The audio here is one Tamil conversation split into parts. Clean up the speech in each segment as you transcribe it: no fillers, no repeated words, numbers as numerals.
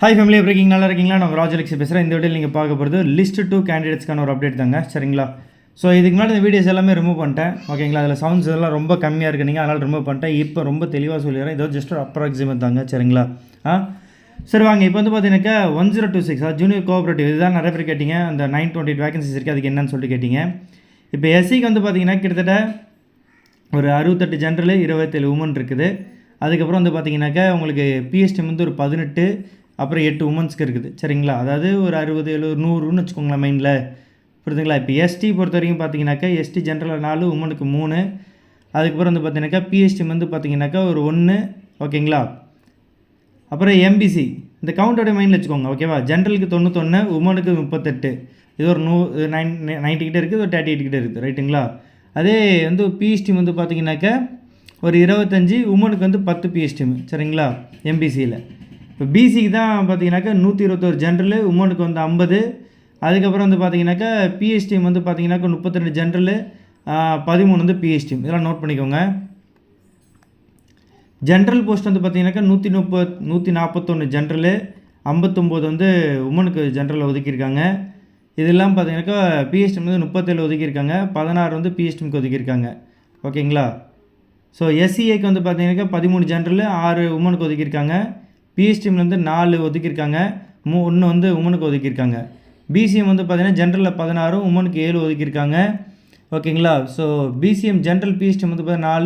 ஹாய் ஃபேமிலி எப்படி இருக்கீங்க? நல்லா இருக்கீங்களா? நான் ராஜலக்ஷி பேசுகிறேன். இந்த வீடியோவில் நீங்கள் பார்க்க போகிறது லிஸ்ட் 2 கேண்டிடேட்ஸ்க்கான ஒரு அப்டேட் தாங்க. சரிங்களா? ஸோ இதுக்கு முன்னாடி இந்த வீடியோஸ் எல்லாமே ரிமூவ் பண்ணிட்டேன். ஓகேங்களா? அதில் சவுண்ட்ஸ் இதெல்லாம் ரொம்ப கம்மியாக இருக்குனீங்க, அதனால் ரிமூவ் பண்ணிட்டேன். இப்போ ரொம்ப தெளிவாக சொல்லிடுறேன். இதோ ஜஸ்ட் ஒரு அப்ராக்சிமேட் தாங்க. சரிங்களா? சரி வாங்க. இப்போ வந்து பார்த்தீங்கன்னாக்கா 1026 ஜூனியர் கோஆப்ரேட்டிவ் இதுதான் நிறைய பேர் கேட்டிங்க. அந்த 928 வேகன்சிஸ் இருக்குது, அதுக்கு என்னன்னு சொல்லிட்டு கேட்டிங்க. இப்போ எஸ்சிக்கு வந்து பார்த்தீங்கன்னா கிட்டத்தட்ட ஒரு 68 ஜென்ரல், 27 உமன் இருக்குது. அதுக்கப்புறம் வந்து பார்த்தீங்கன்னாக்கா உங்களுக்கு பிஎஸ்டி வந்து ஒரு 18, அப்புறம் 8 உமன்ஸ்க்கு இருக்குது. சரிங்களா? அதாவது ஒரு 60, 70, 100ன்னு வச்சுக்கோங்களேன் மைண்டில். புரியுதுங்களா? இப்போ எஸ்டி பொறுத்த வரைக்கும் பார்த்தீங்கன்னாக்கா எஸ்டி ஜென்ரலில் 4, உமனுக்கு 3. அதுக்கப்புறம் வந்து பார்த்தீங்கன்னாக்கா பிஎஸ்டி வந்து பார்த்தீங்கன்னாக்கா ஒரு 1. ஓகேங்களா? அப்புறம் எம்பிசி இந்த கவுண்டோட மைண்டில் வச்சுக்கோங்க. ஓகேவா? ஜென்ரலுக்கு 91, உமனுக்கு 38. இது ஒரு 90 கிட்டே இருக்குது, ஒரு 38 கிட்டே இருக்குது. ரைட்டுங்களா? அதே வந்து பிஎஸ்டி வந்து பார்த்தீங்கன்னாக்கா ஒரு 25, உமனுக்கு வந்து 10 பிஎஸ்டிஎம். சரிங்களா? எம்பிசியில். இப்போ பிசிக்கு தான் பார்த்தீங்கன்னாக்கா 121 ஜென்ரலு, உமனுக்கு வந்து 50. அதுக்கப்புறம் வந்து பார்த்தீங்கன்னாக்கா பிஎஸ்டிஎம் வந்து பார்த்தீங்கன்னாக்கா 32 ஜென்ரலு, 13 வந்து பிஎஸ்டிஎம். இதெல்லாம் நோட் பண்ணிக்கோங்க. ஜென்ரல் போஸ்ட் வந்து பார்த்தீங்கன்னாக்கா 141 ஜென்ரலு, 59 வந்து உமனுக்கு ஜென்ரலில் ஒதுக்கியிருக்காங்க. இதெல்லாம் பார்த்தீங்கன்னாக்கா பிஎஸ்டிஎம் வந்து 37 ஒதுக்கியிருக்காங்க, 16 வந்து பிஎஸ்டிஎம்க்கு ஒதுக்கியிருக்காங்க. ஓகேங்களா? ஸோ எஸ்சிஏக்கு வந்து பார்த்தீங்கன்னாக்கா 13 ஜென்ரலு, 6 உமனுக்கு ஒதுக்கியிருக்காங்க. பிஎஸ்டிஎம்ல வந்து 4 ஒதுக்கியிருக்காங்க, 1 வந்து உமனுக்கு ஒதுக்கியிருக்காங்க. பிசிஎம் வந்து பார்த்தீங்கன்னா ஜென்ரலில் 16, உமனுக்கு 7 ஒதுக்கியிருக்காங்க. ஓகேங்களா? ஸோ பிசிஎம் ஜென்ரல் பிஎஸ்டிஎம் வந்து பார்த்தீங்கன்னா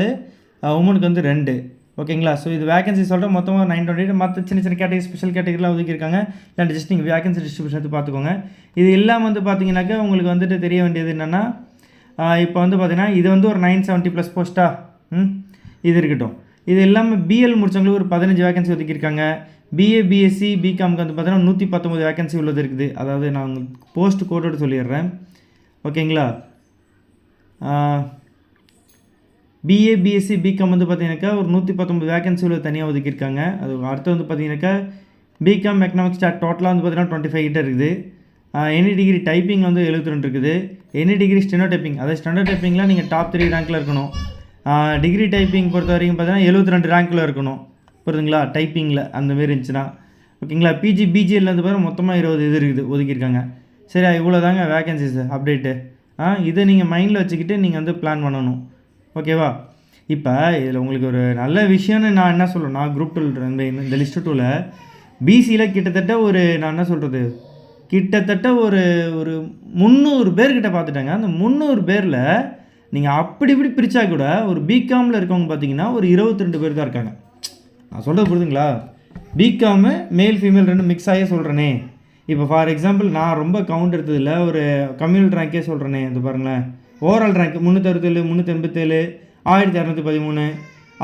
4, உமனுக்கு வந்து 2. ஓகேங்களா? ஸோ இது வேகன்சி சொல்கிறேன். மொத்தமாக 928. மற்ற சின்ன சின்ன கேட்டகரி, ஸ்பெஷல் கேட்டகரிலாம் ஒதுக்கியிருக்காங்க. இல்லை ஜஸ்ட் நீங்கள் வேகன்சி டிஸ்ட்ரிபியூஷன் எடுத்து பார்த்துக்கோங்க. இது இல்லாமல் வந்து பார்த்தீங்கன்னாக்கா உங்களுக்கு வந்துட்டு தெரிய வேண்டியது என்னென்னா, இப்போ வந்து பார்த்தீங்கன்னா இது வந்து ஒரு 970+ போஸ்ட்டா. இது இருக்கட்டும். இது இல்லாமல் பிஎல் முடிச்சவங்களுக்கு ஒரு 15 வேகன்சி ஒதுக்கியிருக்காங்க. பிஏ, பிஎஸ்சி, பிகாம்க்கு வந்து பார்த்தீங்கன்னா 119 வேகன்சி உள்ளது இருக்குது. அதாவது நான் உங்களுக்கு போஸ்ட் கோடோடு சொல்லிடுறேன். ஓகேங்களா? பிஏ, பிஎஸ்சி, பிகாம் வந்து பார்த்தீங்கன்னாக்கா ஒரு 119 வேகன்சி உள்ள தனியாக ஒதுக்கியிருக்காங்க. அது அடுத்து வந்து பார்த்தீங்கன்னாக்கா பிகாம் எக்கனாமிக்ஸ் டோட்டலாக வந்து பார்த்தீங்கன்னா 25 கிட்ட இருக்குது. எனி டிகிரி டைப்பிங் வந்து 72 இருக்குது. எனி டிகிரி ஸ்டெனோ டைப்பிங், அதாவது ஸ்டெனோ டைப்பிங்கில் நீங்கள் டாப் 3 ரேங்க்கில் இருக்கணும். டிகிரி டைப்பிங் பொறுத்த வரைக்கும் பார்த்தீங்கன்னா 72 ரேங்க்கில் இருக்கணும். புரியுதுங்களா? டைப்பிங்கில் அந்தமாரி இருந்துச்சுன்னா. ஓகேங்களா? பிஜி, பிஜிஎல் வந்து பார்த்தீங்கன்னா மொத்தமாக 20 இது இருக்குது, ஒதுக்கியிருக்காங்க. சரி, இவ்வளோ தாங்க வேகன்சிஸ் அப்டேட்டு. இதை நீங்கள் மைண்டில் வச்சுக்கிட்டு நீங்கள் வந்து பிளான் பண்ணணும். ஓகேவா? இப்போ இதில் உங்களுக்கு ஒரு நல்ல விஷயம்னு நான் என்ன சொல்கிறேன், நான் குரூப் 2 இந்த லிஸ்ட் 2ல் பிசியில் கிட்டத்தட்ட ஒரு நான் என்ன சொல்கிறது, கிட்டத்தட்ட ஒரு 300 பேர்கிட்ட பார்த்துட்டாங்க. அந்த 300 பேரில் நீங்கள் அப்படி இப்படி பிரித்தா கூட ஒரு பிகாமில் இருக்கவங்க பார்த்தீங்கன்னா ஒரு 22 பேர் தான் இருக்காங்க. நான் சொல்கிறது புரியுதுங்களா? பிகாமு மேல் ஃபீமேல் 2 மிக்ஸ் ஆகியே சொல்கிறேனே. இப்போ ஃபார் எக்ஸாம்பிள் நான் ரொம்ப கவுண்ட் எடுத்ததில்ல, ஒரு கம்யூனல் ரேங்கே சொல்கிறேனே. இது பாருங்களேன், ஓவரால் ரேங்க் 367, 387, 1213.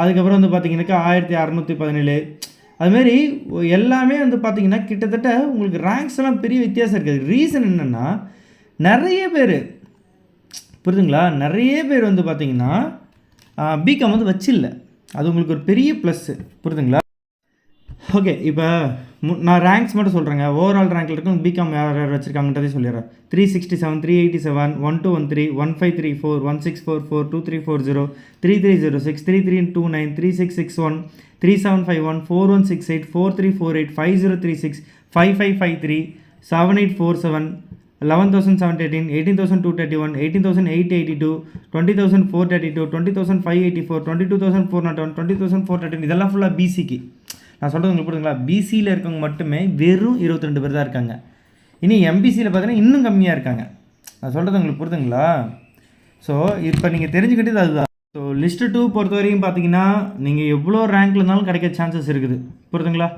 அதுக்கப்புறம் வந்து பார்த்தீங்கன்னாக்கா 1617. அதுமாரி எல்லாமே வந்து பார்த்தீங்கன்னா கிட்டத்தட்ட உங்களுக்கு ரேங்க்ஸ் எல்லாம் பெரிய வித்தியாசம் இருக்குது. ரீசன் என்னென்னா, நிறைய பேர் புரியுதுங்களா, நிறைய பேர் வந்து பார்த்தீங்கன்னா பிகாம் வந்து வச்சில்ல. அது உங்களுக்கு ஒரு பெரிய ப்ளஸ்ஸு. புரியுதுங்களா? ஓகே, இப்போ நான் ரேங்க்ஸ் மட்டும் சொல்கிறேங்க. ஓவரால் ரேங்க்கில் இருக்கும் பிகாம் யார் யார் வச்சுருக்காங்கன்றதே சொல்லிடுறேன். 367, 387, 1213, 1534, 1644, 2340, 3306, 3329, 3661, 3751, 4168, 4348, 5036, 5553, 7847, 11,718, 18,231, 18,882, 20,432, 20,584, 22,401, 20,413. இதெல்லாம் ஃபுல்லாக பிசிக்கு. நான் சொல்கிறது உங்களுக்கு புரியுதுங்களா? பிசியில் இருக்கவங்க மட்டுமே வெறும் 22 பேர் தான் இருக்காங்க. இனி எம்பிசியில் பார்த்தீங்கன்னா இன்னும் கம்மியாக இருக்காங்க. நான் சொல்கிறது உங்களுக்கு புரியுதுங்களா? ஸோ இப்போ நீங்கள் தெரிஞ்சுக்கிட்டது அதுதான். ஸோ லிஸ்ட்டு 2 பொறுத்த வரைக்கும் பார்த்தீங்கன்னா நீங்கள் எவ்வளோ ரேங்க்கில் இருந்தாலும் கிடைக்க சான்சஸ் இருக்குது. புரியுதுங்களா?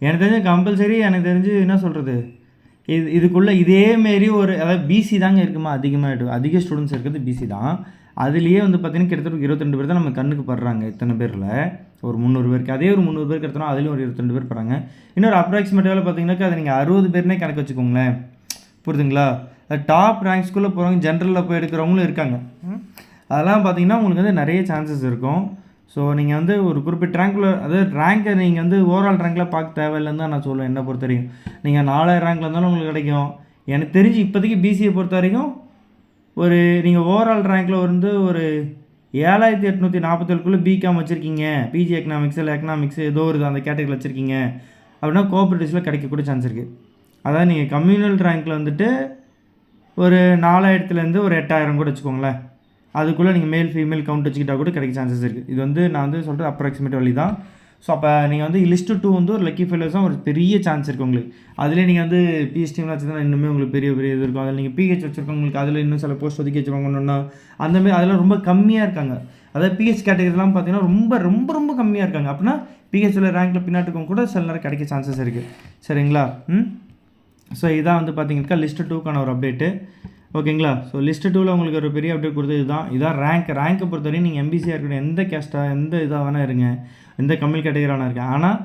எனக்கு தெரிஞ்சு கம்பல்சரி, எனக்கு தெரிஞ்சு என்ன சொல்கிறது, இதுக்குள்ளே இதேமாரி ஒரு, அதாவது பிசி தாங்க இருக்குமா அதிக ஸ்டூடெண்ட்ஸ் இருக்கிறது பிசி தான். அதுலேயே வந்து பார்த்திங்கன்னா கிட்டத்தட்ட 22 பேர் தான் நம்ம கண்ணுக்கு படுறாங்க. இத்தனை பேரில் ஒரு 300 பேருக்கு, அதே ஒரு 300 பேருக்கு எடுத்தோம்னா அதுலேயும் ஒரு 22 பேர் படுறாங்க. இன்னொரு அப்ராக்சிமேட்டிவாக பார்த்தீங்கன்னாக்கா அதை நீங்கள் 60 பேர்னே கணக்கு வச்சுக்கோங்களேன். புரியுதுங்களா? டாப் ரேங்க்ஸ்குள்ளே போகிறவங்க, ஜென்ரலில் போய் எடுக்கிறவங்களும் இருக்காங்க. அதெல்லாம் பார்த்தீங்கன்னா உங்களுக்கு வந்து நிறைய சான்சஸ் இருக்கும். ஸோ நீங்கள் வந்து ஒரு குறிப்பிட்ட ரேங்க்கில், அதாவது ரேங்க்கை நீங்கள் வந்து ஓவரால் ரேங்க்கில் பார்க்க தேவையில்லைன்னு தான் நான் சொல்லுவேன். என்னை பொறுத்த வரைக்கும் நீங்கள் 4000 ரேங்க்கில் இருந்தாலும் உங்களுக்கு கிடைக்கும். எனக்கு தெரிஞ்சு இப்போதைக்கு பிசியை பொறுத்த வரைக்கும் ஒரு நீங்கள் ஓவரால் ரேங்க்கில் வந்து ஒரு 7847 பிகாம் வச்சுருக்கீங்க, பிஜி எக்கனாமிக்ஸ் இல்லை எக்கனாமிக்ஸ் ஏதோ ஒரு அந்த கேட்டகரியில் வச்சுருக்கீங்க அப்படின்னா கோஆப்ரேட்டிவ்ஸில் கிடைக்கக்கூடிய சான்ஸ் இருக்குது. அதாவது நீங்கள் கம்யூனல் ரேங்க்கில் வந்துட்டு ஒரு 4000லேருந்து ஒரு 8000 கூட வச்சுக்கோங்களேன். அதுக்குள்ளே நீங்கள் மேல் ஃபீமேல் கவுண்ட் வச்சுக்கிட்டா கூட கிடைக்க சான்சஸ் இருக்குது. இது வந்து நான் வந்து சொல்கிற அப்ராக்சிமேட் வழி தான். ஸோ அப்போ நீங்கள் வந்து லிஸ்ட்டு 2 வந்து ஒரு லக்கி ஃபெல்லோஸ் தான், ஒரு பெரிய சான்ஸ் இருக்குது உங்களுக்கு. அதிலே நீங்கள் வந்து பிஹெச்டிலாம் வச்சுருந்தா இன்னுமே உங்களுக்கு பெரிய பெரிய இது இருக்கும். அதில் நீங்கள் பிஹெச் வச்சுருக்கவங்களுக்கு அதில் இன்னும் சில போஸ்ட் ஒதுக்கி வச்சுருவாங்கன்னா அந்தமாரி அதெல்லாம் ரொம்ப கம்மியாக இருக்காங்க. அதாவது பிஹெச் கேட்டகரிலாம் பார்த்தீங்கன்னா ரொம்ப ரொம்ப ரொம்ப கம்மியாக இருக்காங்க. அப்படின்னா பிஹெச்சில் ரேங்க்கில் பின்னாட்டுக்கும் கூட சில நேரம் கிடைக்க சான்சஸ் இருக்குது. சரிங்களா? ஸோ இதான் வந்து பார்த்தீங்கன்னா லிஸ்ட்டு 2க்கான ஒரு அப்டேட்டு. ஓகேங்களா? ஸோ லிஸ்ட்டு 2ல் உங்களுக்கு ஒரு பெரிய அப்டேட் கொடுத்தது இதான் ரேங்க்கை பொறுத்தவரையும் நீங்கள் எம்பிசியாக இருக்கட்டும், எந்த கேஸ்ட்டாக எந்த இதாக வேணால் இருங்க, எந்த கம்மில் கேட்டகரி வேணால் இருக்கேன். ஆனால்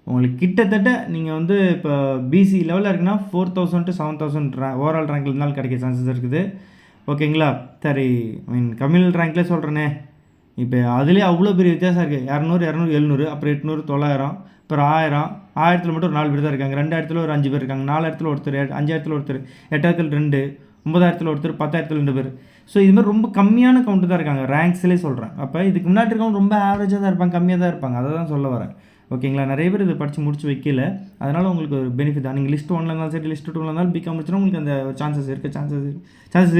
உங்களுக்கு கிட்டத்தட்ட நீங்கள் வந்து இப்போ பிசி லெவலில் இருக்குன்னா 4000 to 7000 ஓவரால் ரேங்க்கில் இருந்தாலும் கிடைக்க சான்சஸ் இருக்குது. ஓகேங்களா? சரி, கம்யூனல் ரேங்க்லேயே சொல்கிறேனே, இப்போ அதுலேயே அவ்வளோ பெரிய வித்தியாசம் இருக்குது. 200, 200, 700, அப்புறம் 800, 900, அப்புறம் 1000, 1000ல் மட்டும் ஒரு 4 பேர் தான் இருக்காங்க, 2000ல் ஒரு 5 பேர் இருக்காங்க, 4000ல் ஒருத்தர், 5000ல் ஒருத்தர், 8000ல் 2, 9000ல் ஒருத்தர், 10,000ல் 2 பேர். ஸோ இதுமாதிரி ரொம்ப கம்மியான கவுண்ட்டு தான் இருக்காங்க ரேங்க்ஸ்லேயே சொல்கிறேன். அப்போ இதுக்கு முன்னாடி இருக்கவங்க ரொம்ப ஆவரேஜாக தான் இருப்பாங்க, கம்மியாக தான் இருப்பாங்க. அதை தான் சொல்ல வரேன். ஓகேங்களா? நிறைய பேர் இதை படித்து முடிச்சு வைக்கல. அதனால் உங்களுக்கு ஒரு பெனிஃபிட் தான். நீங்கள் லிஸ்ட் 1ல் இருந்தாலும் சரி, லிஸ்ட் 2ல் இருந்தாலும் பிகாம் முடிச்சுன்னா உங்களுக்கு அந்த சான்சஸ்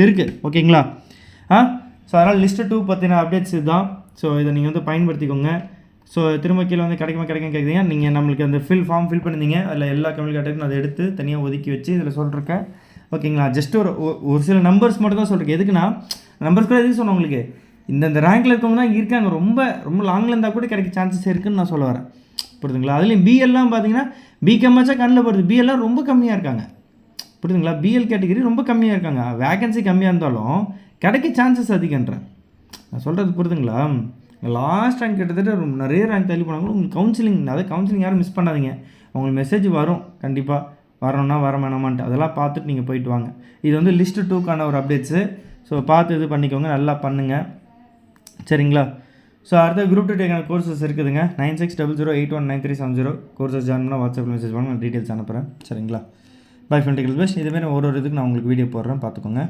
இருக்குது. ஓகேங்களா? ஸோ அதனால் லிஸ்ட்டு 2 பற்றின அப்டேட்ஸ் இதுதான். ஸோ இதை நீங்கள் வந்து பயன்படுத்திக்கோங்க. ஸோ திரும்ப கீழே வந்து கிடைக்குமா கேட்குறீங்க. நீங்கள் நம்மளுக்கு அந்த ஃபார்ம் ஃபில் பண்ணியிருந்தீங்க, அதில் எல்லா கம்யூனல் கேட்டகரியும் அதை எடுத்து தனியாக ஒதுக்கி வச்சு இதில் சொல்லிருக்கேன். ஓகேங்களா? ஜஸ்ட் ஒரு சில நம்பர்ஸ் மட்டும் தான் சொல்கிறேன். எதுக்குன்னா நம்பர்ஸ் கூட எதுக்கு சொன்னேன் உங்களுக்கு, இந்த ரேங்க்கில் இருக்கவங்க தான் இருக்காங்க, ரொம்ப ரொம்ப லாங்கில் இருந்தால் கூட கிடைக்க சான்சஸ் இருக்குதுன்னு நான் சொல்ல வரேன். புரியுதுங்களா? அதுலேயும் பிஎல்லாம் பார்த்தீங்கன்னா பிகம்மாச்சா கண்ணில் போடுது, பிஎல்லாம் ரொம்ப கம்மியாக இருக்காங்க. புரியுதுங்களா? பிஎல் கேட்டகரி ரொம்ப கம்மியாக இருக்காங்க. வேகன்சி கம்மியாக இருந்தாலும் கிடைக்க சான்சஸ் அதிகன்றேன். நான் சொல்கிறது புரியுதுங்களா? லாஸ்ட் ரேங்க் கிட்டத்தட்ட நிறைய ரேங்க் தள்ளி போனாலும் உங்களுக்கு கவுன்சிலிங் யாரும் மிஸ் பண்ணாதீங்க. உங்களுக்கு மெசேஜ் வரும், கண்டிப்பாக வரணும்னா வர வேணாமான்ட்டு அதெல்லாம் பார்த்துட்டு நீங்கள் போயிட்டு வாங்க. இது வந்து லிஸ்ட்டு 2க்கான ஒரு அப்டேட்ஸு. ஸோ பார்த்து இது பண்ணிக்கோங்க, நல்லா பண்ணுங்கள். சரிங்களா? ஸோ அடுத்த குரூப் 2 டேக்கான கோர்சஸ் இருக்குதுங்க. 9600819370 கோர்சஸ் ஜாயின் பண்ணால் வாட்ஸ்அப்பில் மெசேஜ் பண்ணுங்கள், நான் டீட்டெயில்ஸ் அனுப்புகிறேன். சரிங்களா? By friend, best. இதுமாரி ஒரு இதுக்கு நான் உங்களுக்கு வீடியோ போடுறேன், பார்த்துக்கோங்க.